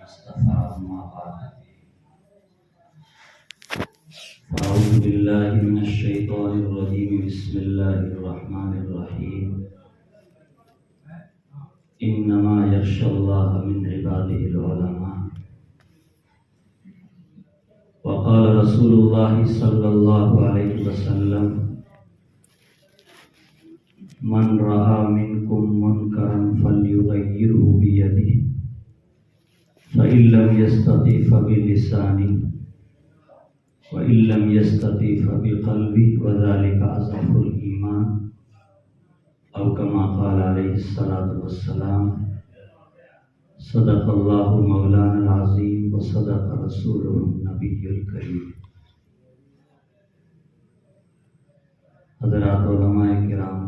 المصطفى أما بعد أعوذ بالله من الشيطان الرجيم بسم الله الرحمن الرحيم إنما يخشى الله من عباده العلماء وقال رسول الله صلى الله عليه وسلم من رأى منكم منكرا فليغيره بيده فإن لم يستطع فبلسانه وإن لم يستطع فبقلبه وذلك أضعف الإيمان أو كما قال عليه الصلاة والسلام صدق الله مولانا العظيم وصدق رسوله النبي الكريم۔ حضرات علماء کرام،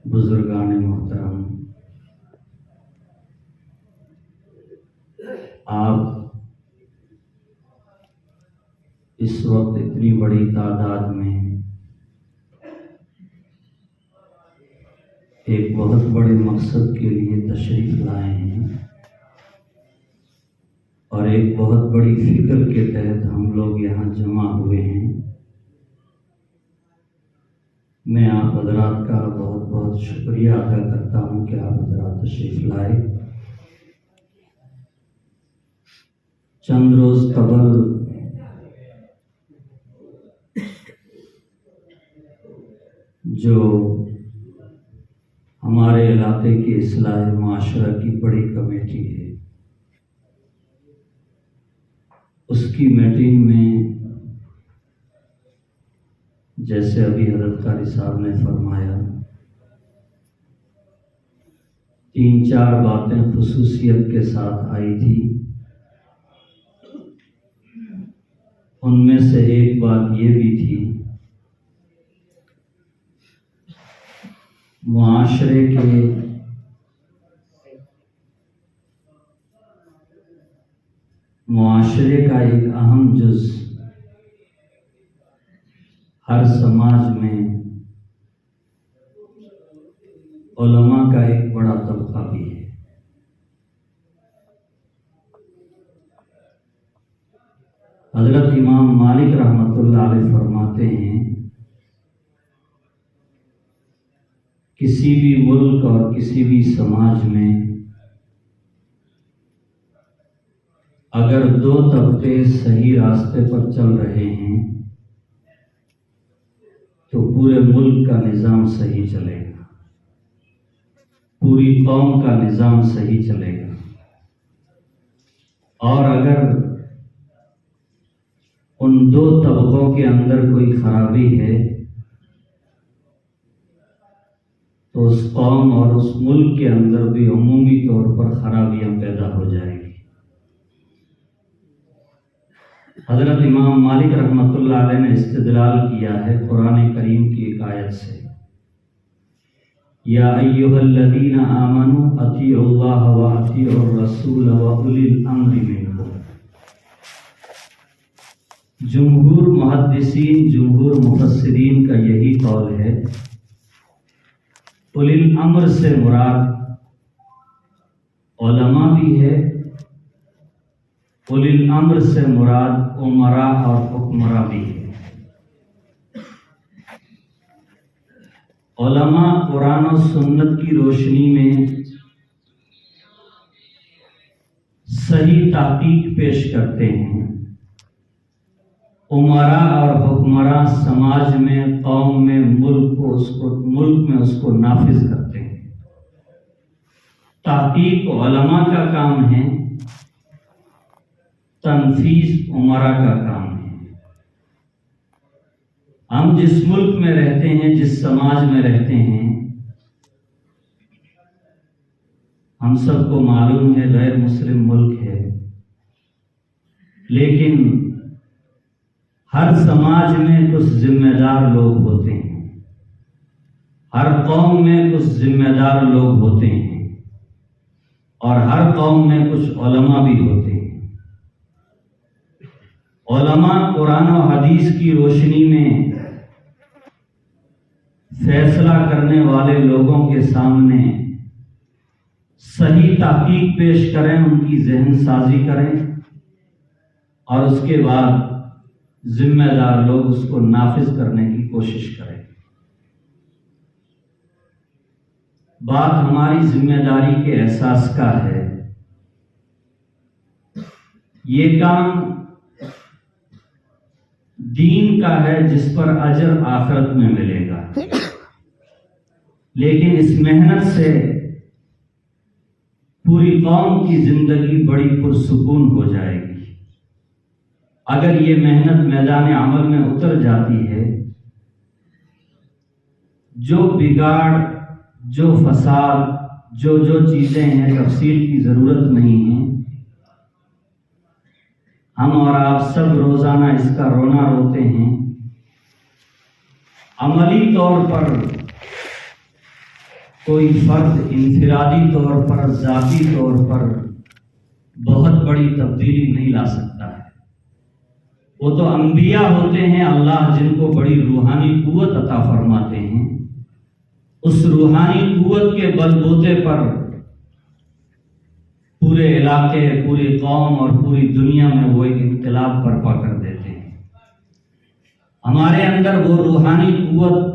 بزرگان محترم، آپ اس وقت اتنی بڑی تعداد میں ایک بہت بڑے مقصد کے لیے تشریف لائے ہیں اور ایک بہت بڑی فکر کے تحت ہم لوگ یہاں جمع ہوئے ہیں۔ میں آپ حضرات کا بہت بہت شکریہ ادا کرتا ہوں کہ آپ حضرات تشریف لائے۔ چند روز قبل جو ہمارے علاقے کی اصلاح معاشرہ کی بڑی کمیٹی ہے، اس کی میٹنگ میں جیسے ابھی حضرت قاری صاحب نے فرمایا، 3-4 باتیں خصوصیت کے ساتھ آئی تھی۔ ان میں سے ایک بات یہ بھی تھی، معاشرے کا ایک اہم جز ہر سماج میں علماء کا ایک بڑا طبقہ بھی ہے۔ حضرت امام مالک رحمۃ اللہ علیہ فرماتے ہیں، کسی بھی ملک اور کسی بھی سماج میں اگر 2 طبقے صحیح راستے پر چل رہے ہیں تو پورے ملک کا نظام صحیح چلے گا، پوری قوم کا نظام صحیح چلے گا۔ اور اگر ان 2 طبقوں کے اندر کوئی خرابی ہے تو اس قوم اور اس ملک کے اندر بھی عمومی طور پر خرابیاں پیدا ہو جائیں گی۔ حضرت امام مالک رحمۃ اللہ علیہ نے استدلال کیا ہے قرآن کریم کی ایک آیت سے، یا ایھا الذین آمنوا اطیعوا اللہ واطیعوا الرسول واولی الامر منکم۔ جمہور محدثین، جمہور مفسرین کا یہی قول ہے، اولی الامر سے مراد علماء بھی ہے، اولی الامر سے مراد امراء اور حکمراں بھی ہے۔ علماء قرآن و سنت کی روشنی میں صحیح تحقیق پیش کرتے ہیں، امراء اور حکمراں سماج میں، قوم میں، ملک میں اس کو نافذ کرتے ہیں۔ تحقیق علماء کا کام ہے، تنفیذ امراء کا کام ہے۔ ہم جس ملک میں رہتے ہیں، جس سماج میں رہتے ہیں، ہم سب کو معلوم ہے غیر مسلم ملک ہے، لیکن ہر سماج میں کچھ ذمہ دار لوگ ہوتے ہیں، ہر قوم میں کچھ ذمہ دار لوگ ہوتے ہیں، اور ہر قوم میں کچھ علماء بھی ہوتے ہیں۔ علماء قرآن و حدیث کی روشنی میں فیصلہ کرنے والے لوگوں کے سامنے صحیح تحقیق پیش کریں، ان کی ذہن سازی کریں، اور اس کے بعد ذمہ دار لوگ اس کو نافذ کرنے کی کوشش کریں۔ بات ہماری ذمہ داری کے احساس کا ہے۔ یہ کام دین کا ہے جس پر اجر آخرت میں ملے گا، لیکن اس محنت سے پوری قوم کی زندگی بڑی پرسکون ہو جائے گی۔ اگر یہ محنت میدان عمل میں اتر جاتی ہے، جو بگاڑ، جو فساد، جو چیزیں ہیں، تفصیل کی ضرورت نہیں ہے۔ ہم اور آپ سب روزانہ اس کا رونا روتے ہیں۔ عملی طور پر کوئی فرد انفرادی طور پر، ذاتی طور پر بہت بڑی تبدیلی نہیں لا سکتا ہے۔ وہ تو انبیاء ہوتے ہیں، اللہ جن کو بڑی روحانی قوت عطا فرماتے ہیں، اس روحانی قوت کے بل بوتے پر پورے علاقے، پوری قوم اور پوری دنیا میں وہ ایک انقلاب برپا کر دیتے ہیں۔ ہمارے اندر وہ روحانی قوت،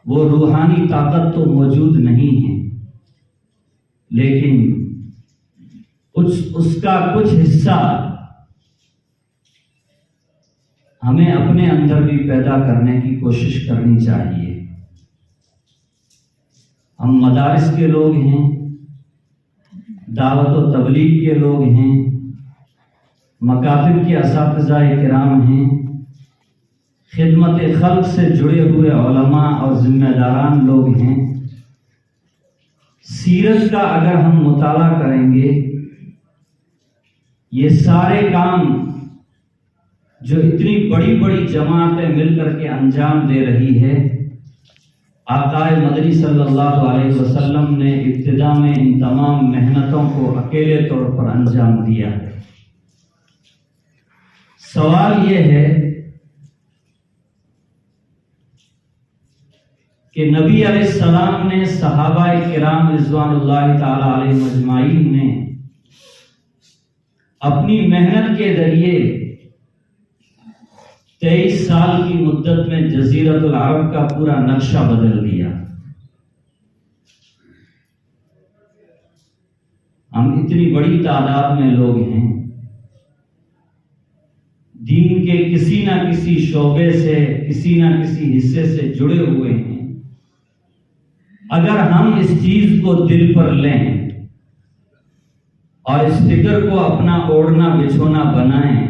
وہ روحانی طاقت تو موجود نہیں ہے، لیکن اس کا کچھ حصہ ہمیں اپنے اندر بھی پیدا کرنے کی کوشش کرنی چاہیے۔ ہم مدارس کے لوگ ہیں، دعوت و تبلیغ کے لوگ ہیں، مکاتب کے اساتذہ کرام ہیں، خدمت خلق سے جڑے ہوئے علماء اور ذمہ داران لوگ ہیں۔ سیرت کا اگر ہم مطالعہ کریں گے، یہ سارے کام جو اتنی بڑی بڑی جماعتیں مل کر کے انجام دے رہی ہے، آقا مدنی صلی اللہ علیہ وسلم نے ابتدا میں ان تمام محنتوں کو اکیلے طور پر انجام دیا ہے۔ سوال یہ ہے کہ نبی علیہ السلام نے، صحابہ کرام رضوان اللہ تعالی علیہ مجمعین نے اپنی محنت کے ذریعے 23 سال کی مدت میں جزیرۃ العرب کا پورا نقشہ بدل دیا۔ ہم اتنی بڑی تعداد میں لوگ ہیں، دین کے کسی نہ کسی شعبے سے، کسی نہ کسی حصے سے جڑے ہوئے ہیں۔ اگر ہم اس چیز کو دل پر لیں اور اس فکر کو اپنا اوڑھنا بچھونا بنائیں،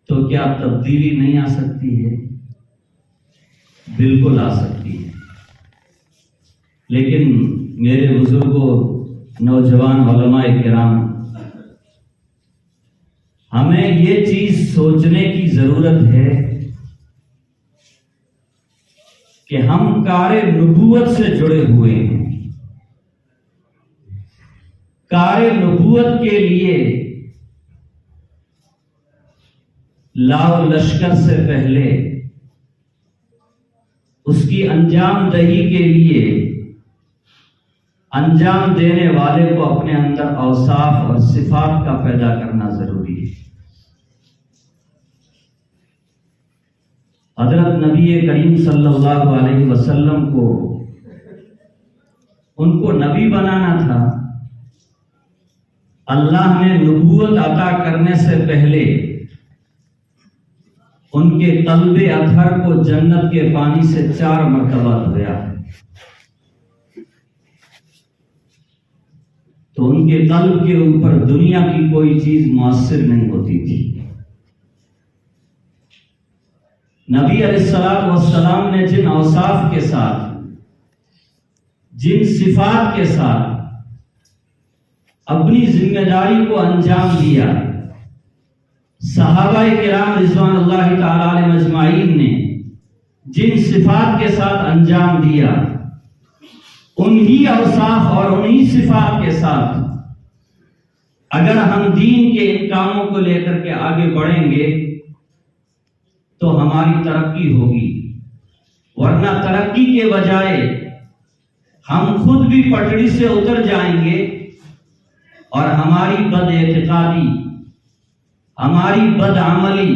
تو کیا تبدیلی نہیں آ سکتی ہے؟ بالکل آ سکتی ہے۔ لیکن میرے بزرگوں، نوجوان علماء کرام، ہمیں یہ چیز سوچنے کی ضرورت ہے کہ ہم کار نبوت سے جڑے ہوئے ہیں۔ کار نبوت کے لیے لاؤ لشکر سے پہلے اس کی انجام دہی کے لیے انجام دینے والے کو اپنے اندر اوصاف اور صفات کا پیدا کرنا ضروری ہے۔ حضرت نبی کریم صلی اللہ علیہ وسلم کو، ان کو نبی بنانا تھا۔ اللہ نے نبوت عطا کرنے سے پہلے ان کے قلب اطہر کو جنت کے پانی سے 4 مرتبہ دھویا، تو ان کے قلب کے اوپر دنیا کی کوئی چیز مؤثر نہیں ہوتی تھی۔ نبی علیہ الصلوۃ والسلام نے جن اوصاف کے ساتھ، جن صفات کے ساتھ اپنی ذمہ داری کو انجام دیا، صحابہ کرام رضوان اللہ تعالی علیہ مجمعین نے جن صفات کے ساتھ انجام دیا، انہی اوصاف اور انہی صفات کے ساتھ اگر ہم دین کے ان کاموں کو لے کر کے آگے بڑھیں گے تو ہماری ترقی ہوگی، ورنہ ترقی کے بجائے ہم خود بھی پٹڑی سے اتر جائیں گے اور ہماری بد اعتقادی، ہماری بد عملی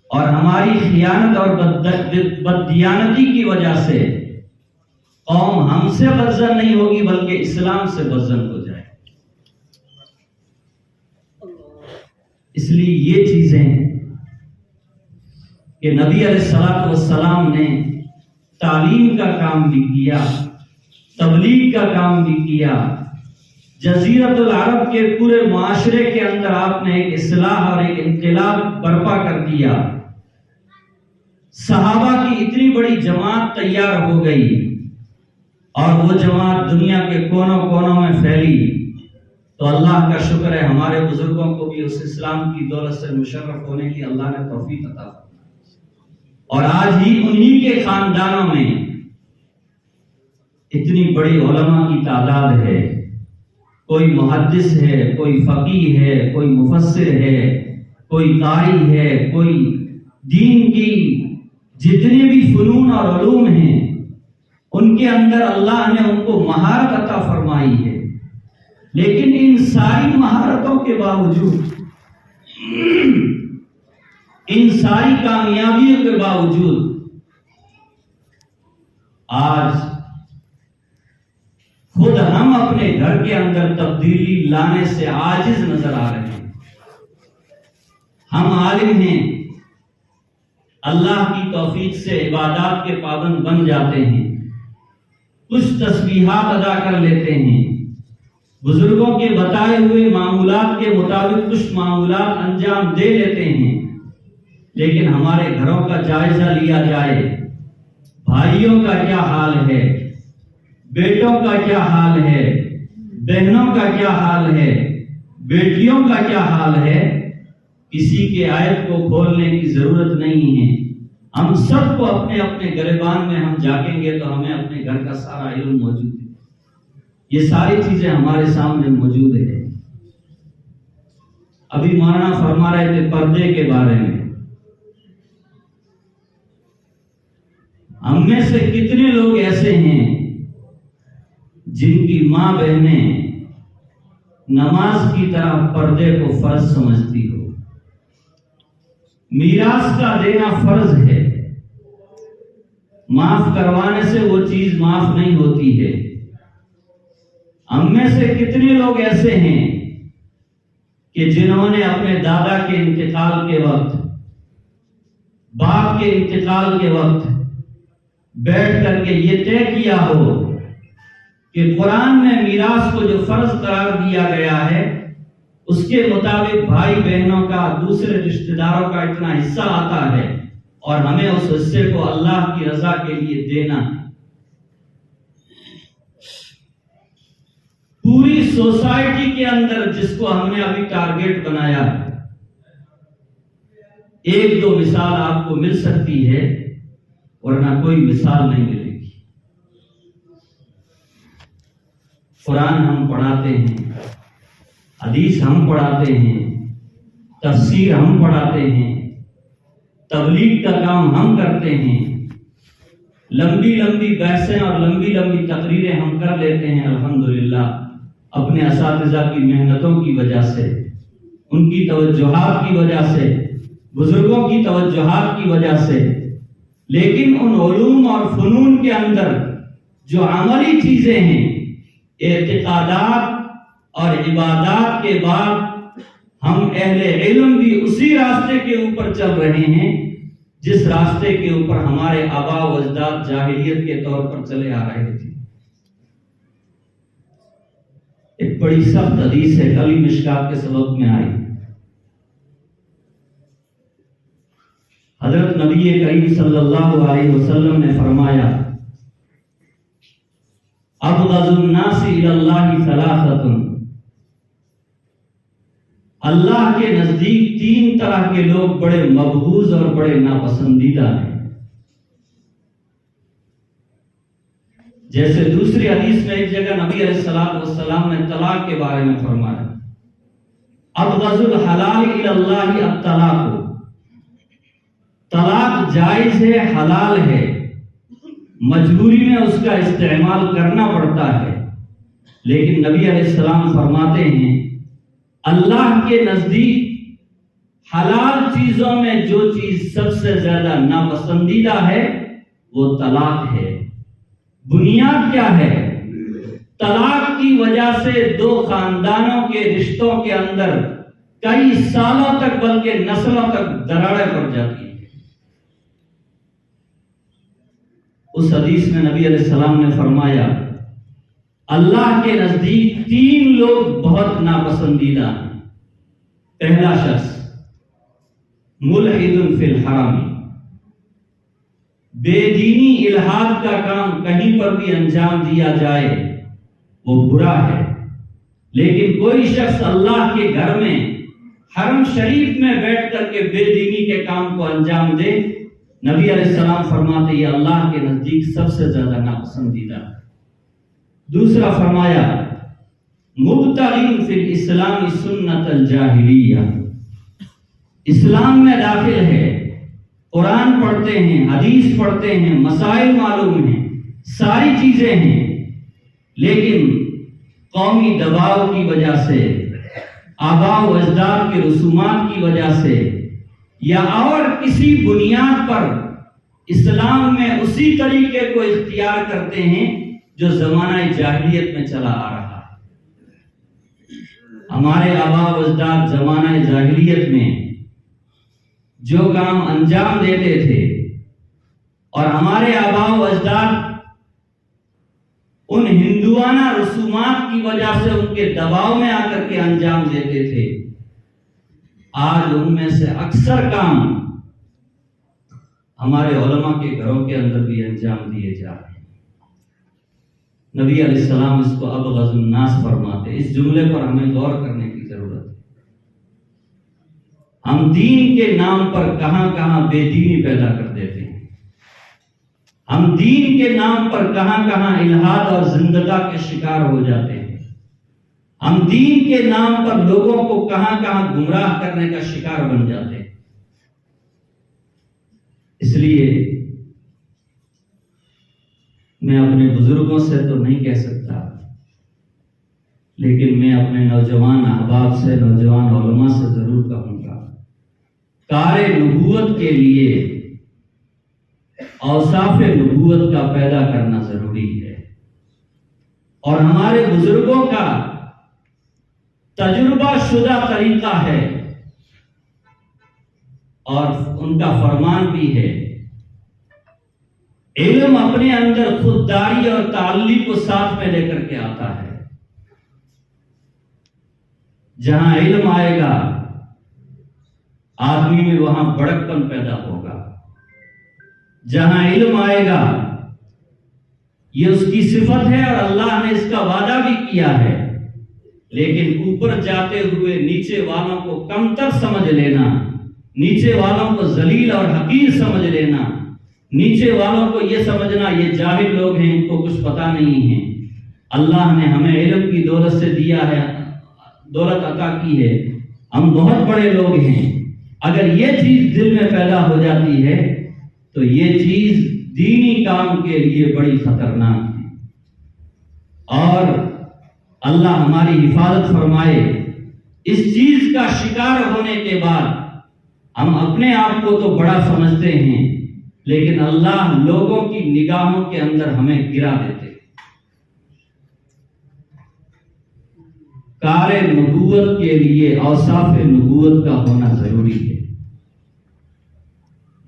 اور ہماری خیانت اور بددیانتی کی وجہ سے قوم ہم سے بدظن نہیں ہوگی بلکہ اسلام سے بدظن ہو جائے۔ اس لیے یہ چیزیں کہ نبی علیہ الصلوۃ والسلام نے تعلیم کا کام بھی کیا، تبلیغ کا کام بھی کیا، جزیرۃ العرب کے پورے معاشرے کے اندر آپ نے ایک اصلاح اور ایک انقلاب برپا کر دیا، صحابہ کی اتنی بڑی جماعت تیار ہو گئی اور وہ جماعت دنیا کے کونوں کونوں میں پھیلی، تو اللہ کا شکر ہے ہمارے بزرگوں کو بھی اس اسلام کی دولت سے مشرف ہونے کی اللہ نے توفیق عطا فرمائی، اور آج ہی انہی کے خاندانوں میں اتنی بڑی علماء کی تعداد ہے، کوئی محدث ہے، کوئی فقیہ ہے، کوئی مفسر ہے، کوئی قاری ہے، کوئی دین کی جتنے بھی فنون اور علوم ہیں ان کے اندر اللہ نے ان کو مہارت عطا فرمائی ہے، لیکن ان ساری مہارتوں کے باوجود، ان ساری کامیابیوں کے باوجود آج خود ہم اپنے گھر کے اندر تبدیلی لانے سے عاجز نظر آ رہے ہیں۔ ہم عالم ہیں، اللہ کی توفیق سے عبادات کے پابند بن جاتے ہیں، کچھ تسبیحات ادا کر لیتے ہیں، بزرگوں کے بتائے ہوئے معمولات کے مطابق کچھ معمولات انجام دے لیتے ہیں، لیکن ہمارے گھروں کا جائزہ لیا جائے، بھائیوں کا کیا حال ہے، بیٹوں کا کیا حال ہے، بہنوں کا کیا حال ہے، بیٹیوں کا کیا حال ہے، کسی کے عیب کو کھولنے کی ضرورت نہیں ہے۔ ہم سب کو اپنے اپنے گریبان میں ہم جھانکیں گے تو ہمیں اپنے گھر کا سارا علم موجود ہے، یہ ساری چیزیں ہمارے سامنے موجود ہے۔ ابھی مولانا فرما رہے تھے پردے کے بارے میں، ہم میں سے کتنے لوگ ایسے ہیں جن کی ماں بہنیں نماز کی طرح پردے کو فرض سمجھتی ہو، میراث کا دینا فرض ہے، معاف کروانے سے وہ چیز معاف نہیں ہوتی ہے۔ ہم میں سے کتنے لوگ ایسے ہیں کہ جنہوں نے اپنے دادا کے انتقال کے وقت، باپ کے انتقال کے وقت بیٹھ کر کے یہ طے کیا ہو کہ قرآن میں میراث کو جو فرض قرار دیا گیا ہے اس کے مطابق بھائی بہنوں کا، دوسرے رشتہ داروں کا اتنا حصہ آتا ہے اور ہمیں اس حصے کو اللہ کی رضا کے لیے دینا ہے۔ پوری سوسائٹی کے اندر جس کو ہم نے ابھی ٹارگیٹ بنایا ہے، ایک دو مثال آپ کو مل سکتی ہے ورنہ کوئی مثال نہیں ملے گی۔ قرآن ہم پڑھاتے ہیں، حدیث ہم پڑھاتے ہیں، تفسیر ہم پڑھاتے ہیں، تبلیغ کا کام ہم کرتے ہیں، لمبی لمبی بحثیں اور لمبی لمبی تقریریں ہم کر لیتے ہیں الحمدللہ، اپنے اساتذہ کی محنتوں کی وجہ سے، ان کی توجہات کی وجہ سے، بزرگوں کی توجہات کی وجہ سے، لیکن ان علوم اور فنون کے اندر جو عملی چیزیں ہیں، اعتقادات اور عبادات کے بعد ہم اہل علم بھی اسی راستے کے اوپر چل رہے ہیں جس راستے کے اوپر ہمارے آباء و اجداد جاہلیت کے طور پر چلے آ رہے تھے۔ ایک بڑی سخت حدیث ہے، کل ہی مشکات کے سبق میں آئی، حضرت نبی کریم صلی اللہ علیہ وسلم نے فرمایا، ابغض الناس الی اللہ ثلاثۃ، اللہ کے نزدیک تین طرح کے لوگ بڑے مبغوض اور بڑے ناپسندیدہ ہیں۔ جیسے دوسری حدیث میں ایک جگہ نبی علیہ الصلوۃ والسلام نے طلاق کے بارے میں فرمایا، ابغض الحلال الی اللہ الطلاق، طلاق جائز ہے، حلال ہے، مجبوری میں اس کا استعمال کرنا پڑتا ہے، لیکن نبی علیہ السلام فرماتے ہیں اللہ کے نزدیک حلال چیزوں میں جو چیز سب سے زیادہ ناپسندیدہ ہے وہ طلاق ہے۔ بنیاد کیا ہے؟ طلاق کی وجہ سے دو خاندانوں کے رشتوں کے اندر کئی سالوں تک بلکہ نسلوں تک دراڑیں پڑ جاتی ہیں۔ اس حدیث میں نبی علیہ السلام نے فرمایا اللہ کے نزدیک 3 لوگ بہت ناپسندیدہ ہیں۔ پہلا شخص ملحد فی الحرام، بے دینی الحاد کا کام کہیں پر بھی انجام دیا جائے وہ برا ہے، لیکن کوئی شخص اللہ کے گھر میں حرم شریف میں بیٹھ کر کے بے دینی کے کام کو انجام دے، نبی علیہ السلام فرماتے یہ اللہ کے نزدیک سب سے زیادہ ناپسندیدہ ہے۔ دوسرا فرمایا مبتغی فی الاسلام سنت الجاہلیہ، اسلام میں داخل ہے، قرآن پڑھتے ہیں، حدیث پڑھتے ہیں، مسائل معلوم ہیں، ساری چیزیں ہیں، لیکن قومی دباؤ کی وجہ سے، آباء و اجداد کے رسومات کی وجہ سے یا اور کسی بنیاد پر اسلام میں اسی طریقے کو اختیار کرتے ہیں جو زمانہ جاہلیت میں چلا آ رہا ہے۔ ہمارے آباء و اجداد زمانہ جاہلیت میں جو کام انجام دیتے تھے اور ہمارے آباء و اجداد ان ہندوانہ رسومات کی وجہ سے ان کے دباؤ میں آ کر کے انجام دیتے تھے، آج ان میں سے اکثر کام ہمارے علماء کے گھروں کے اندر بھی انجام دیے جا رہے ہیں۔ نبی علیہ السلام اس کو ابغض الناس فرماتے۔ اس جملے پر ہمیں غور کرنے کی ضرورت ہے۔ ہم دین کے نام پر کہاں کہاں بے دینی پیدا کر دیتے ہیں، ہم دین کے نام پر کہاں کہاں الحاد اور زندگی کے شکار ہو جاتے ہیں، ہم دین کے نام پر لوگوں کو کہاں کہاں گمراہ کرنے کا شکار بن جاتے ہیں۔ اس لیے میں اپنے بزرگوں سے تو نہیں کہہ سکتا، لیکن میں اپنے نوجوان احباب سے، نوجوان علماء سے ضرور کہوں گا، کار نبوت کے لیے اوصاف نبوت کا پیدا کرنا ضروری ہے، اور ہمارے بزرگوں کا تجربہ شدہ طریقہ ہے اور ان کا فرمان بھی ہے، علم اپنے اندر خودداری اور تعلی کو ساتھ میں لے کر کے آتا ہے۔ جہاں علم آئے گا آدمی میں وہاں بڑکپن پیدا ہوگا، جہاں علم آئے گا یہ اس کی صفت ہے اور اللہ نے اس کا وعدہ بھی کیا ہے، لیکن اوپر جاتے ہوئے نیچے والوں کو کمتر سمجھ لینا، نیچے والوں کو ذلیل اور حقیر سمجھ لینا، نیچے والوں کو یہ سمجھنا یہ جاہل لوگ ہیں، ان کو کچھ پتا نہیں ہے۔ اللہ نے ہمیں علم کی دولت سے دیا ہے، دولت عطا کی ہے، ہم بہت بڑے لوگ ہیں۔ اگر یہ چیز دل میں پیدا ہو جاتی ہے تو یہ چیز دینی کام کے لیے بڑی خطرناک ہے، اور اللہ ہماری حفاظت فرمائے۔ اس چیز کا شکار ہونے کے بعد ہم اپنے آپ کو تو بڑا سمجھتے ہیں، لیکن اللہ لوگوں کی نگاہوں کے اندر ہمیں گرا دیتے۔ کار نبوت کے لیے اوصاف نبوت کا ہونا ضروری ہے۔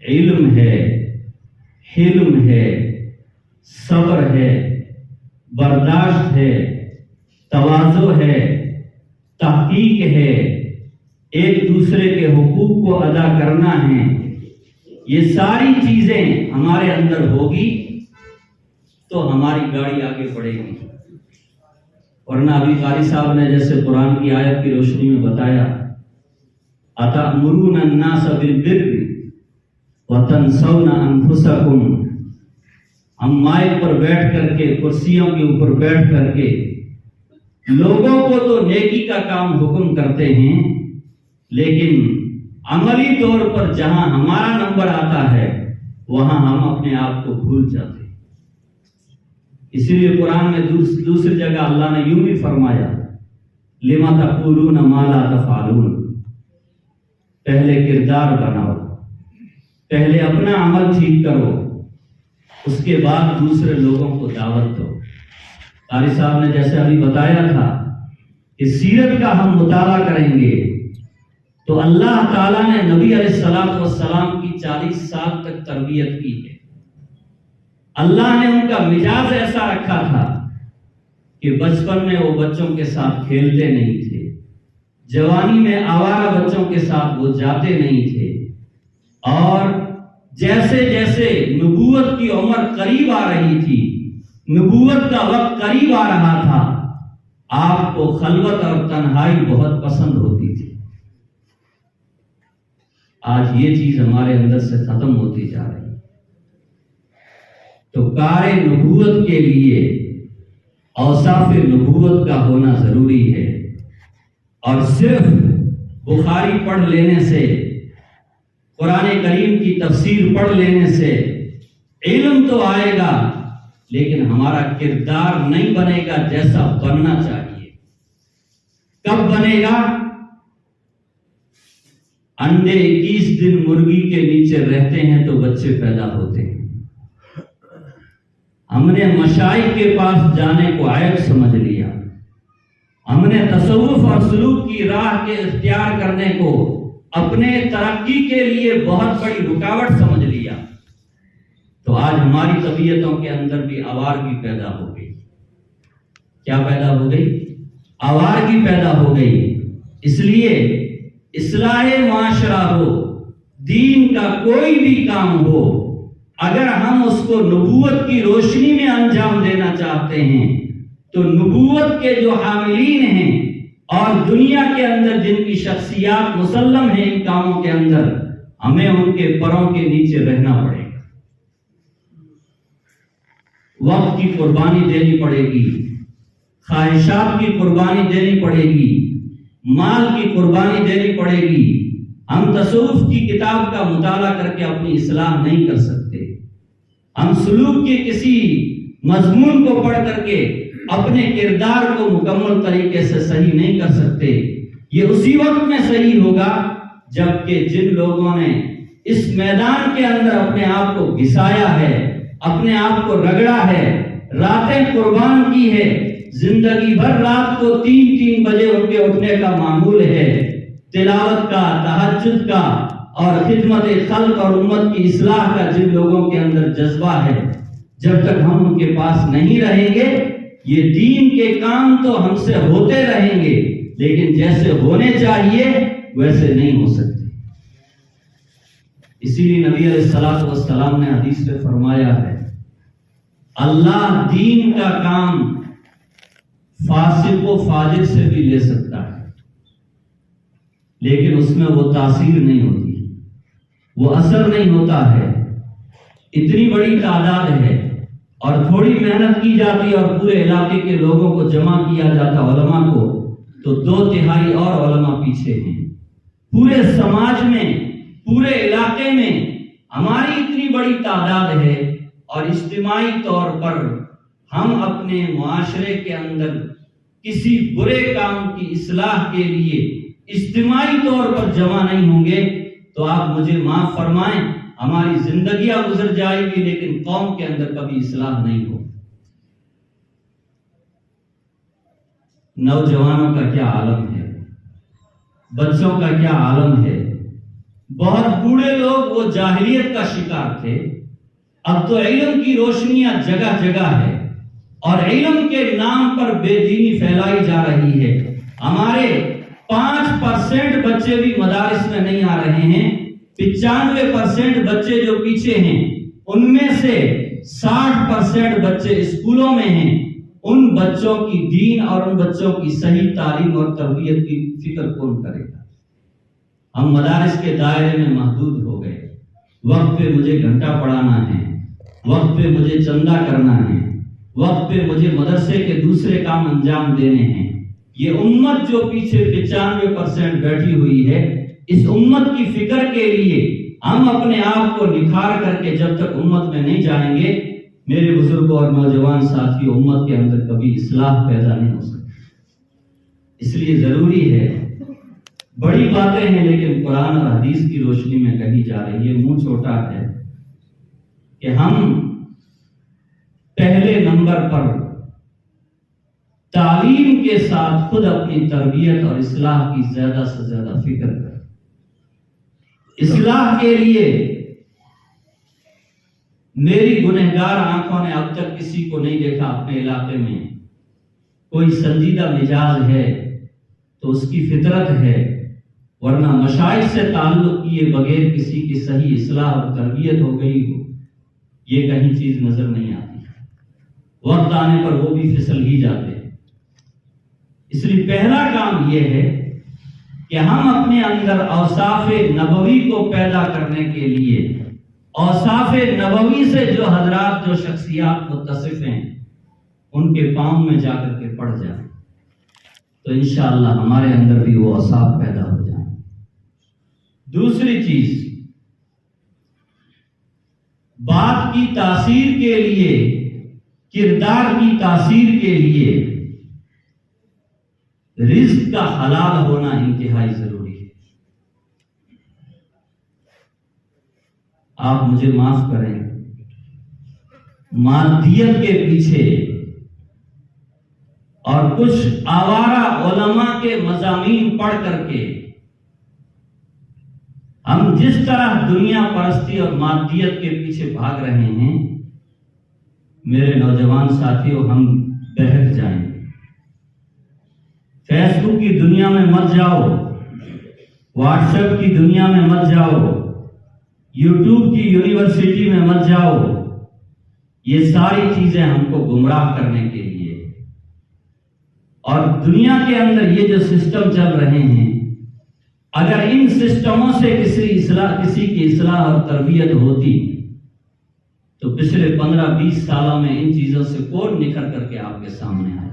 علم ہے، حلم ہے، صبر ہے، برداشت ہے، تواضع ہے، تحقیق ہے، ایک دوسرے کے حقوق کو ادا کرنا ہے۔ یہ ساری چیزیں ہمارے اندر ہوگی تو ہماری گاڑی آگے بڑھے گی، ورنہ ابھی قاری صاحب نے جیسے قرآن کی آیت کی روشنی میں بتایا، أَتَأْمُرُونَ النَّاسَ بِالْبِرِّ وَتَنْسَوْنَ أَنفُسَكُمْ، ہم مائک پر بیٹھ کر کے، کرسیوں کے اوپر بیٹھ کر کے لوگوں کو تو نیکی کا کام حکم کرتے ہیں، لیکن عملی طور پر جہاں ہمارا نمبر آتا ہے وہاں ہم اپنے آپ کو بھول جاتے ہیں۔ اسی لیے قرآن میں دوسری جگہ اللہ نے یوں بھی فرمایا لما تقولون ما لا تفعلون، پہلے کردار بناؤ، پہلے اپنا عمل ٹھیک کرو، اس کے بعد دوسرے لوگوں کو دعوت دو۔ قاری صاحب نے جیسے ابھی بتایا تھا کہ سیرت کا ہم مطالعہ کریں گے تو اللہ تعالیٰ نے نبی علیہ السلام کی 40 سال تک تربیت کی ہے۔ اللہ نے ان کا مزاج ایسا رکھا تھا کہ بچپن میں وہ بچوں کے ساتھ کھیلتے نہیں تھے، جوانی میں آوارہ بچوں کے ساتھ وہ جاتے نہیں تھے، اور جیسے جیسے نبوت کی عمر قریب آ رہی تھی، نبوت کا وقت قریب آ رہا تھا، آپ کو خلوت اور تنہائی بہت پسند ہوتی تھی۔ آج یہ چیز ہمارے اندر سے ختم ہوتی جا رہی ہے۔ تو کار نبوت کے لیے اوصاف نبوت کا ہونا ضروری ہے، اور صرف بخاری پڑھ لینے سے، قرآن کریم کی تفسیر پڑھ لینے سے علم تو آئے گا، لیکن ہمارا کردار نہیں بنے گا جیسا بننا چاہیے۔ کب بنے گا؟ انڈے 21 دن مرغی کے نیچے رہتے ہیں تو بچے پیدا ہوتے ہیں۔ ہم نے مشائخ کے پاس جانے کو عیب سمجھ لیا، ہم نے تصوف اور سلوک کی راہ کے اختیار کرنے کو اپنے ترقی کے لیے بہت بڑی رکاوٹ سمجھ لیا، تو آج ہماری طبیعتوں کے اندر بھی آوارگی پیدا ہو گئی۔ کیا پیدا ہو گئی؟ آوارگی پیدا ہو گئی۔ اس لیے اصلاح معاشرہ ہو، دین کا کوئی بھی کام ہو، اگر ہم اس کو نبوت کی روشنی میں انجام دینا چاہتے ہیں تو نبوت کے جو حاملین ہیں اور دنیا کے اندر جن کی شخصیات مسلم ہیں ان کاموں کے اندر، ہمیں ان کے پروں کے نیچے رہنا پڑے گا، وقت کی قربانی دینی پڑے گی، خواہشات کی قربانی دینی پڑے گی، مال کی قربانی دینی پڑے گی۔ ہم تصوف کی کتاب کا مطالعہ کر کے اپنی اصلاح نہیں کر سکتے، ہم سلوک کے کسی مضمون کو پڑھ کر کے اپنے کردار کو مکمل طریقے سے صحیح نہیں کر سکتے۔ یہ اسی وقت میں صحیح ہوگا جبکہ جن لوگوں نے اس میدان کے اندر اپنے آپ کو گھسایا ہے، اپنے آپ کو رگڑا ہے، راتیں قربان کی ہے، زندگی بھر رات کو 3 بجے ان کے اٹھنے کا معمول ہے، تلاوت کا، تہجد کا اور خدمت خلق اور امت کی اصلاح کا جن لوگوں کے اندر جذبہ ہے، جب تک ہم ان کے پاس نہیں رہیں گے یہ دین کے کام تو ہم سے ہوتے رہیں گے، لیکن جیسے ہونے چاہیے ویسے نہیں ہو سکتے۔ اسی لیے نبی علیہ السلام نے حدیث میں فرمایا ہے، اللہ دین کا کام فاسق و فاجر سے بھی لے سکتا ہے، لیکن اس میں وہ تاثیر نہیں ہوتی، وہ اثر نہیں ہوتا ہے۔ اتنی بڑی تعداد ہے اور تھوڑی محنت کی جاتی اور پورے علاقے کے لوگوں کو جمع کیا جاتا علماء کو، تو 2/3 اور علماء پیچھے ہیں۔ پورے سماج میں، پورے علاقے میں ہماری اتنی بڑی تعداد ہے اور اجتماعی طور پر ہم اپنے معاشرے کے اندر کسی برے کام کی اصلاح کے لیے اجتماعی طور پر جمع نہیں ہوں گے تو آپ مجھے معاف فرمائیں، ہماری زندگیاں گزر جائے گی لیکن قوم کے اندر کبھی اصلاح نہیں ہو۔ نوجوانوں کا کیا عالم ہے، بچوں کا کیا عالم ہے۔ بہت بوڑھے لوگ وہ جاہلیت کا شکار تھے، اب تو علم کی روشنیاں جگہ جگہ ہے اور علم کے نام پر بے دینی پھیلائی جا رہی ہے۔ ہمارے 5% بچے بھی مدارس میں نہیں آ رہے ہیں، 95% بچے جو پیچھے ہیں ان میں سے 60% بچے اسکولوں میں ہیں۔ ان بچوں کی دین اور ان بچوں کی صحیح تعلیم اور تربیت کی فکر کون کرے گا؟ ہم مدارس کے دائرے میں محدود ہو گئے، وقت پہ مجھے گھنٹہ پڑھانا ہے، وقت پہ مجھے چندہ کرنا ہے، وقت پہ مجھے مدرسے کے دوسرے کام انجام دینے ہیں۔ یہ امت جو پیچھے 95% بیٹھی ہوئی ہے، اس امت کی فکر کے لیے ہم اپنے آپ کو نکھار کر کے جب تک امت میں نہیں جائیں گے، میرے بزرگوں اور نوجوان ساتھی، امت کے اندر کبھی اصلاح پیدا نہیں ہو سکتی۔ اس لیے ضروری ہے، بڑی باتیں ہیں لیکن قرآن اور حدیث کی روشنی میں کہی جا رہی ہے، منہ چھوٹا ہے، کہ ہم پہلے نمبر پر تعلیم کے ساتھ خود اپنی تربیت اور اصلاح کی زیادہ سے زیادہ فکر کریں۔ اصلاح کے لیے میری گنہگار آنکھوں نے اب تک کسی کو نہیں دیکھا اپنے علاقے میں کوئی سنجیدہ مزاج ہے تو اس کی فطرت ہے، ورنہ مشائخ سے تعلق کیے بغیر کسی کی صحیح اصلاح اور تربیت ہو گئی ہو، یہ کہیں چیز نظر نہیں آتی، وقت آنے پر وہ بھی پھسل ہی جاتے ہیں۔ اس لیے پہلا کام یہ ہے کہ ہم اپنے اندر اوصاف نبوی کو پیدا کرنے کے لیے اوصاف نبوی سے جو حضرات، جو شخصیات متصف ہیں، ان کے پاؤں میں جا کر کے پڑ جائیں تو انشاءاللہ ہمارے اندر بھی وہ اوصاف پیدا ہو جائیں۔ دوسری چیز، بات کی تاثیر کے لیے، کردار کی تاثیر کے لیے رزق کا حلال ہونا انتہائی ضروری ہے۔ آپ مجھے معاف کریں، مادیت کے پیچھے اور کچھ آوارہ علماء کے مضامین پڑھ کر کے ہم جس طرح دنیا پرستی اور مادیت کے پیچھے بھاگ رہے ہیں، میرے نوجوان ساتھیوں، ہم بہک جائیں۔ فیس بک کی دنیا میں مت جاؤ، واٹس ایپ کی دنیا میں مت جاؤ، یوٹیوب کی یونیورسٹی میں مت جاؤ۔ یہ ساری چیزیں ہم کو گمراہ کرنے کے لیے، اور دنیا کے اندر یہ جو سسٹم چل رہے ہیں، اگر ان سسٹموں سے کسی کی اصلاح اور تربیت ہوتی تو پچھلے 15-20 سالوں میں ان چیزوں سے کون نکھر کر کے آپ کے سامنے آیا۔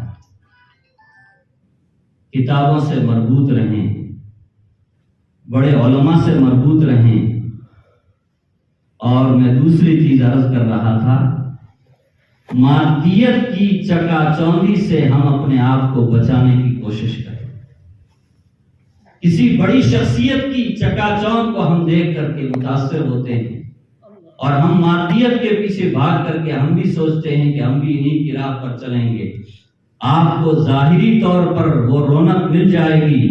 کتابوں سے مربوط رہیں، بڑے علماء سے مربوط رہیں۔ اور میں دوسری چیز عرض کر رہا تھا، مادیت کی چکا چوندی سے ہم اپنے آپ کو بچانے کی کوشش کریں۔ کسی بڑی شخصیت کی چکا چوند کو ہم دیکھ کر کے متاثر ہوتے ہیں اور ہم مادیت کے پیچھے بھاگ کر کے ہم بھی سوچتے ہیں کہ ہم بھی انہی کی راہ پر چلیں گے۔ آپ کو ظاہری طور پر وہ رونق مل جائے گی،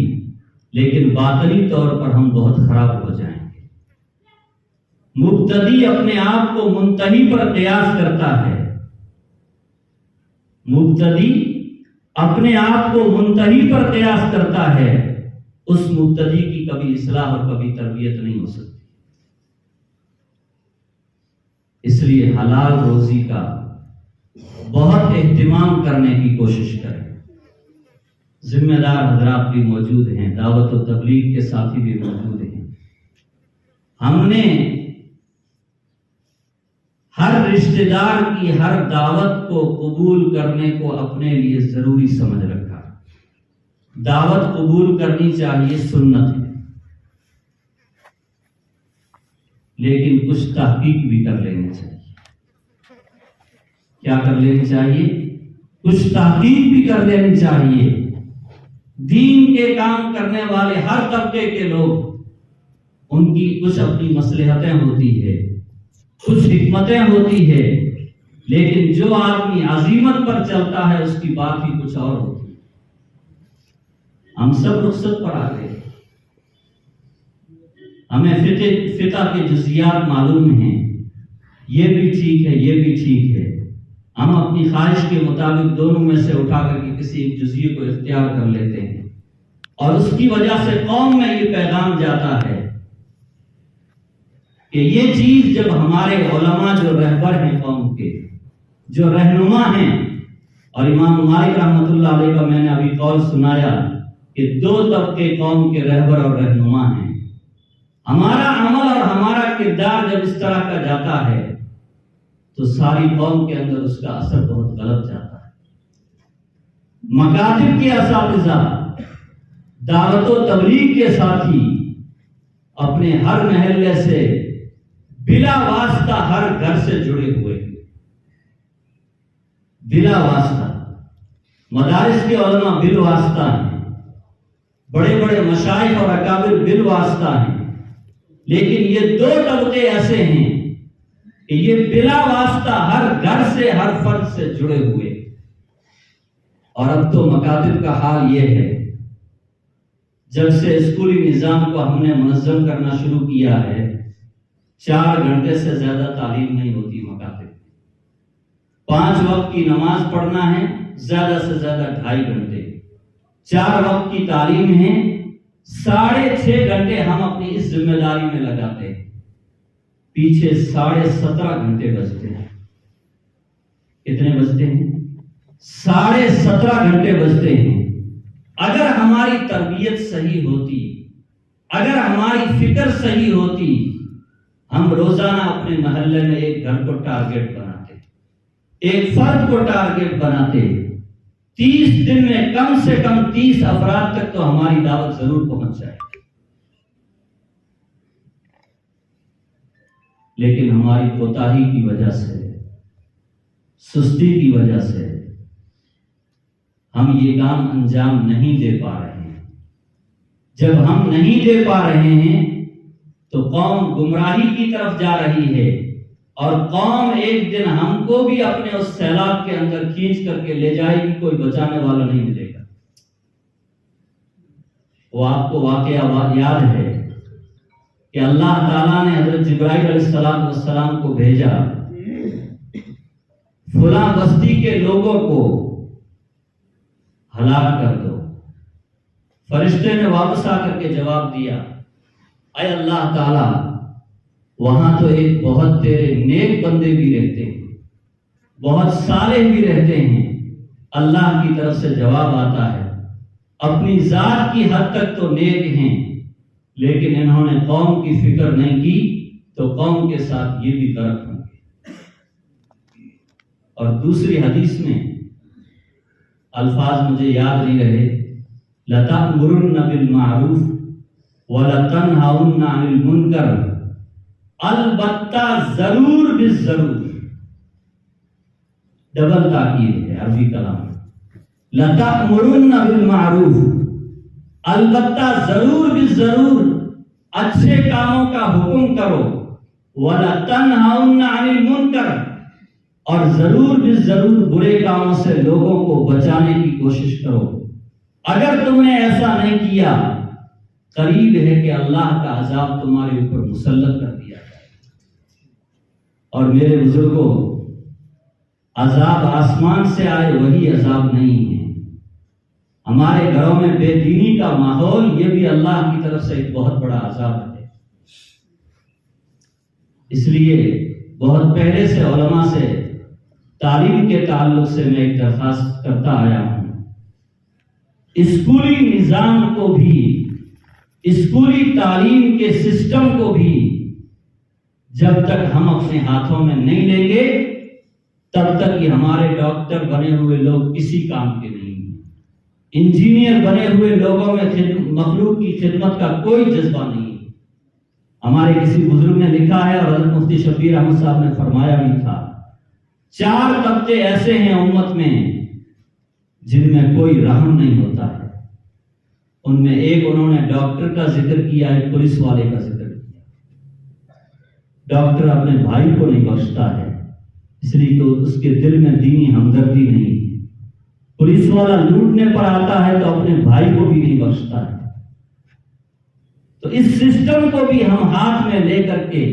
لیکن باطنی طور پر ہم بہت خراب ہو جائیں گے۔ مبتدی اپنے آپ کو منتہی پر قیاس کرتا ہے، مبتدی اپنے آپ کو منتہی پر قیاس کرتا ہے، اس مبتدی کی کبھی اصلاح اور کبھی تربیت نہیں ہو سکتی۔ اس لیے حلال روزی کا بہت اہتمام کرنے کی کوشش کریں۔ ذمہ دار حضرات بھی موجود ہیں، دعوت و تبلیغ کے ساتھی بھی موجود ہیں۔ ہم نے ہر رشتہ دار کی ہر دعوت کو قبول کرنے کو اپنے لیے ضروری سمجھ رکھا۔ دعوت قبول کرنی چاہیے، سنت ہے، لیکن کچھ تحقیق بھی کر لینی چاہیے۔ کیا کر لینی چاہیے؟ کچھ تحقیق بھی کر لینی چاہیے۔ دین کے کام کرنے والے ہر طبقے کے لوگ، ان کی کچھ اپنی مصلحتیں ہوتی ہے، کچھ حکمتیں ہوتی ہے، لیکن جو آدمی عزیمت پر چلتا ہے اس کی بات ہی کچھ اور ہوتی ہے۔ ہم سب رخصت پر آ گئے، ہمیں فقہ کے جزیات معلوم ہیں، یہ بھی ٹھیک ہے، یہ بھی ٹھیک ہے۔ ہم اپنی خواہش کے مطابق دونوں میں سے اٹھا کر کے کسی ایک جزیے کو اختیار کر لیتے ہیں، اور اس کی وجہ سے قوم میں یہ پیغام جاتا ہے کہ یہ چیز جب ہمارے علماء جو رہبر ہیں قوم کے، جو رہنما ہیں، اور امام مالک رحمۃ اللہ علیہ کا میں نے ابھی قول سنایا کہ 2 طبقے قوم کے رہبر اور رہنما ہیں، ہمارا عمل اور ہمارا کردار جب اس طرح کا جاتا ہے تو ساری قوم کے اندر اس کا اثر بہت غلط جاتا ہے۔ مکاتب کے اساتذہ، دعوت و تبلیغ کے ساتھی اپنے ہر محلے سے بلا واسطہ ہر گھر سے جڑے ہوئے ہیں۔ بلا واسطہ، مدارس کے علماء بالواسطہ ہیں، بڑے بڑے مشائخ اور اکابر بالواسطہ ہیں، لیکن یہ دو طبقے ایسے ہیں کہ یہ بلا واسطہ ہر گھر سے، ہر فرد سے جڑے ہوئے۔ اور اب تو مکاتب کا حال یہ ہے، جب سے اسکولی نظام کو ہم نے منظم کرنا شروع کیا ہے، 4 گھنٹے سے زیادہ تعلیم نہیں ہوتی مکاتب۔ 5 وقت کی نماز پڑھنا ہے، زیادہ سے زیادہ 2.5 گھنٹے۔ 4 وقت کی تعلیم ہے، 6.5 گھنٹے ہم اپنی اس ذمہ داری میں لگاتے ہیں، پیچھے 17.5 گھنٹے بچتے ہیں۔ کتنے بچتے ہیں؟ 17.5 گھنٹے بچتے ہیں۔ اگر ہماری تربیت صحیح ہوتی، اگر ہماری فکر صحیح ہوتی، ہم روزانہ اپنے محلے میں ایک گھر کو ٹارگٹ بناتے، ایک فرد کو ٹارگٹ بناتے، 30 دن میں کم سے کم 30 افراد تک تو ہماری دعوت ضرور پہنچ جائے۔ لیکن ہماری کوتاہی کی وجہ سے، سستی کی وجہ سے ہم یہ کام انجام نہیں دے پا رہے ہیں۔ جب ہم نہیں دے پا رہے ہیں تو قوم گمراہی کی طرف جا رہی ہے، اور قوم ایک دن ہم کو بھی اپنے اس سیلاب کے اندر کھینچ کر کے لے جائے گی، کوئی بچانے والا نہیں ملے گا۔ وہ آپ کو واقعہ یاد ہے کہ اللہ تعالیٰ نے حضرت جبرائیل علیہ السلام کو بھیجا، فلاں بستی کے لوگوں کو ہلاک کر دو۔ فرشتے نے واپس آ کر کے جواب دیا، اے اللہ تعالیٰ، وہاں تو ایک بہت تیرے نیک بندے بھی رہتے ہیں، بہت صالح بھی رہتے ہیں۔ اللہ کی طرف سے جواب آتا ہے، اپنی ذات کی حد تک تو نیک ہیں، لیکن انہوں نے قوم کی فکر نہیں کی تو قوم کے ساتھ یہ بھی غرق ہوں گے۔ اور دوسری حدیث میں الفاظ مجھے یاد نہیں رہے، لَتَأْمُرُنَّ بِالْمَعْرُوفِ وَلَتَنْهَوْنَ عَنِ الْمُنْكَرِ، البتہ ضرور بالضرور، ڈبل تاکید ہے عربی کلام میں، لَتَأْمُرُنَّ بِالْمَعْرُوفِ، البتہ ضرور بالضرور اچھے کاموں کا حکم کرو، وَلَتَنْهَوْنَ عَنِ الْمُنْكَرِ، اور ضرور بالضرور برے کاموں سے لوگوں کو بچانے کی کوشش کرو۔ اگر تم نے ایسا نہیں کیا، قریب ہے کہ اللہ کا عذاب تمہارے اوپر مسلط کر دیا جائے۔ اور میرے بزرگوں، عذاب آسمان سے آئے وہی عذاب نہیں ہے۔ ہمارے گھروں میں بے دینی کا ماحول، یہ بھی اللہ کی طرف سے ایک بہت بڑا عذاب ہے۔ اس لیے بہت پہلے سے علماء سے تعلیم کے تعلق سے میں ایک درخواست کرتا آیا ہوں، اسکولی نظام کو بھی، اسکولی تعلیم کے سسٹم کو بھی جب تک ہم اپنے ہاتھوں میں نہیں لیں گے، تب تک یہ ہمارے ڈاکٹر بنے ہوئے لوگ کسی کام کے نہیں ہیں، انجینئر بنے ہوئے لوگوں میں مخلوق کی خدمت کا کوئی جذبہ نہیں ہے۔ ہمارے کسی بزرگ نے لکھا ہے، اور حضرت مفتی شبیر احمد صاحب نے فرمایا بھی تھا، 4 طبقے ایسے ہیں امت میں جن میں کوئی رحم نہیں ہوتا ہے۔ ان میں ایک انہوں نے ڈاکٹر کا ذکر کیا، ایک پولیس والے کا ذکر کیا۔ ڈاکٹر اپنے بھائی کو نہیں بخشتا ہے، اس لیے تو اس کے دل میں دینی ہمدردی نہیں ہے۔ پولیس والا لوٹنے پر آتا ہے تو اپنے بھائی کو بھی نہیں بخشتا ہے۔ تو اس سسٹم کو بھی ہم ہاتھ میں لے کر کے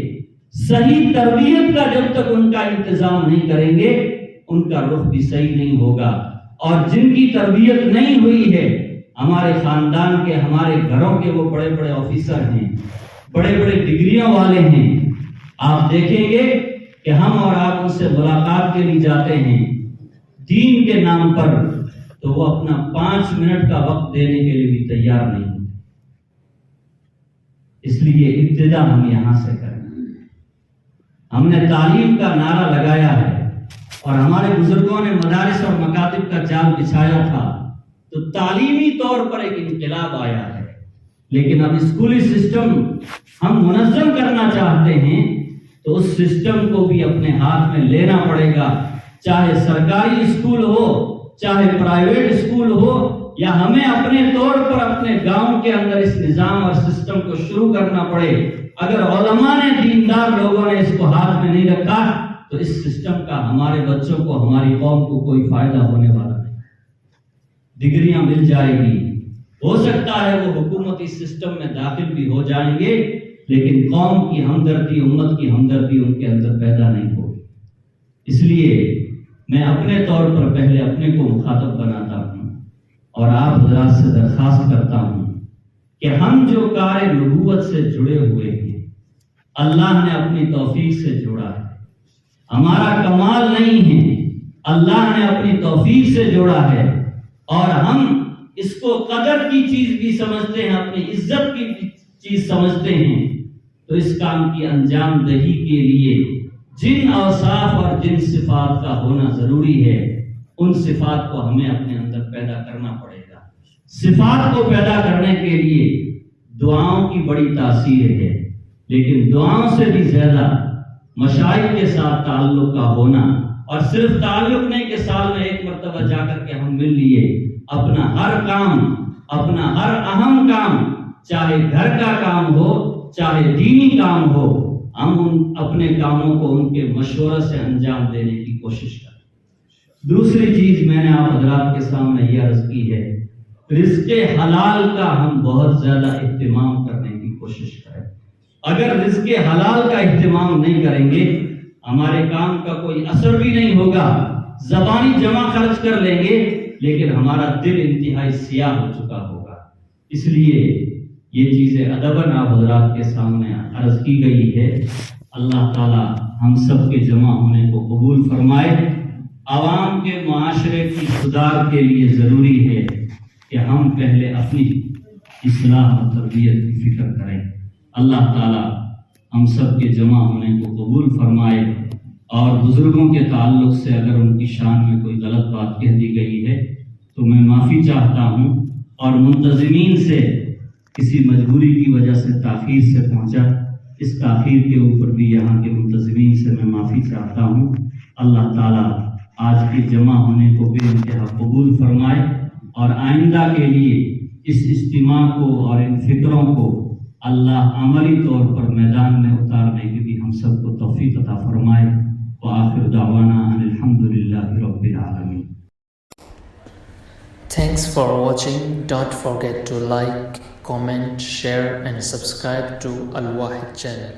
صحیح تربیت کا جب تک ان کا انتظام نہیں کریں گے، ان کا رخ بھی صحیح نہیں ہوگا۔ اور جن کی تربیت نہیں ہوئی ہے، ہمارے خاندان کے، ہمارے گھروں کے وہ بڑے بڑے آفیسر ہیں، بڑے بڑے ڈگریوں والے ہیں، آپ دیکھیں گے کہ ہم اور آپ ان سے ملاقات کے لیے جاتے ہیں دین کے نام پر، تو وہ اپنا 5 منٹ کا وقت دینے کے لیے بھی تیار نہیں ہوتے۔ اس لیے ابتدا ہم یہاں سے کریں۔ ہم نے تعلیم کا نعرہ لگایا ہے، اور ہمارے بزرگوں نے مدارس اور مکاتب کا جال بچھایا تھا، تو تعلیمی طور پر ایک انقلاب آیا ہے۔ لیکن اب اسکولی سسٹم ہم منظم کرنا چاہتے ہیں، تو اس سسٹم کو بھی اپنے ہاتھ میں لینا پڑے گا، چاہے سرکاری اسکول ہو چاہے پرائیویٹ اسکول ہو، یا ہمیں اپنے طور پر اپنے گاؤں کے اندر اس نظام اور سسٹم کو شروع کرنا پڑے، اگر علماء نے، دیندار لوگوں نے اس کو ہاتھ میں نہیں رکھا تو اس سسٹم کا ہمارے بچوں کو، ہماری قوم کو کوئی فائدہ ہونے والا نہیں۔ ڈگریاں مل جائے گی، ہو سکتا ہے وہ حکومتی سسٹم میں داخل بھی ہو جائیں گے، لیکن قوم کی ہمدردی، امت کی ہمدردی ان کے اندر پیدا نہیں ہوگی۔ اس لیے میں اپنے طور پر پہلے اپنے کو مخاطب بناتا ہوں اور آپ حضرات سے درخواست کرتا ہوں کہ ہم جو کار نبوت سے جڑے ہوئے ہیں، اللہ نے اپنی توفیق سے جوڑا ہے، ہمارا کمال نہیں ہے، اللہ نے اپنی توفیق سے جوڑا ہے، اور ہم اس کو قدر کی چیز بھی سمجھتے ہیں، اپنی عزت کی چیز سمجھتے ہیں، تو اس کام کی انجام دہی کے لیے جن اوصاف اور جن صفات کا ہونا ضروری ہے، ان صفات کو ہمیں اپنے اندر پیدا کرنا پڑے گا۔ صفات کو پیدا کرنے کے لیے دعاؤں کی بڑی تاثیر ہے، لیکن دعاؤں سے بھی زیادہ مشائخ کے ساتھ تعلق کا ہونا، اور صرف تعلق نہیں کہ سال میں ایک مرتبہ جا کر کے ہم مل لیے، اپنا ہر کام، اپنا ہر اہم کام، چاہے گھر کا کام ہو چاہے دینی کام ہو، ہم اپنے کاموں کو ان کے مشورہ سے انجام دینے کی کوشش کریں۔ دوسری چیز میں نے آپ حضرات کے سامنے یہ عرض کی ہے، رزق حلال کا ہم بہت زیادہ اہتمام کرنے کی کوشش کریں۔ اگر رزق حلال کا اہتمام نہیں کریں گے، ہمارے کام کا کوئی اثر بھی نہیں ہوگا، زبانی جمع خرچ کر لیں گے لیکن ہمارا دل انتہائی سیاہ ہو چکا ہوگا۔ اس لیے یہ چیزیں ادباً آپ حضرات کے سامنے عرض کی گئی ہے۔ اللہ تعالی ہم سب کے جمع ہونے کو قبول فرمائے۔ عوام کے معاشرے کی سدھار کے لیے ضروری ہے کہ ہم پہلے اپنی اصلاح اور تربیت کی فکر کریں۔ اللہ تعالی ہم سب کے جمع ہونے کو قبول فرمائے، اور بزرگوں کے تعلق سے اگر ان کی شان میں کوئی غلط بات کہہ دی گئی ہے تو میں معافی چاہتا ہوں، اور منتظمین سے کسی مجبوری کی وجہ سے تاخیر سے پہنچا، اس تاخیر کے اوپر بھی یہاں کے منتظمین سے میں معافی چاہتا ہوں۔ اللہ تعالیٰ آج کے جمع ہونے کو بے انتہا قبول فرمائے، اور آئندہ کے لیے اس اجتماع کو اور ان فکروں کو اللہ عملی طور پر میدان میں اتارنے کی بھی ہم سب کو توفیق عطا فرمائے۔ وآخر دعوانا ان الحمدللہ رب العالمین۔ Thanks for watching. Don't forget to like, comment, share and subscribe to Al Wahid channel.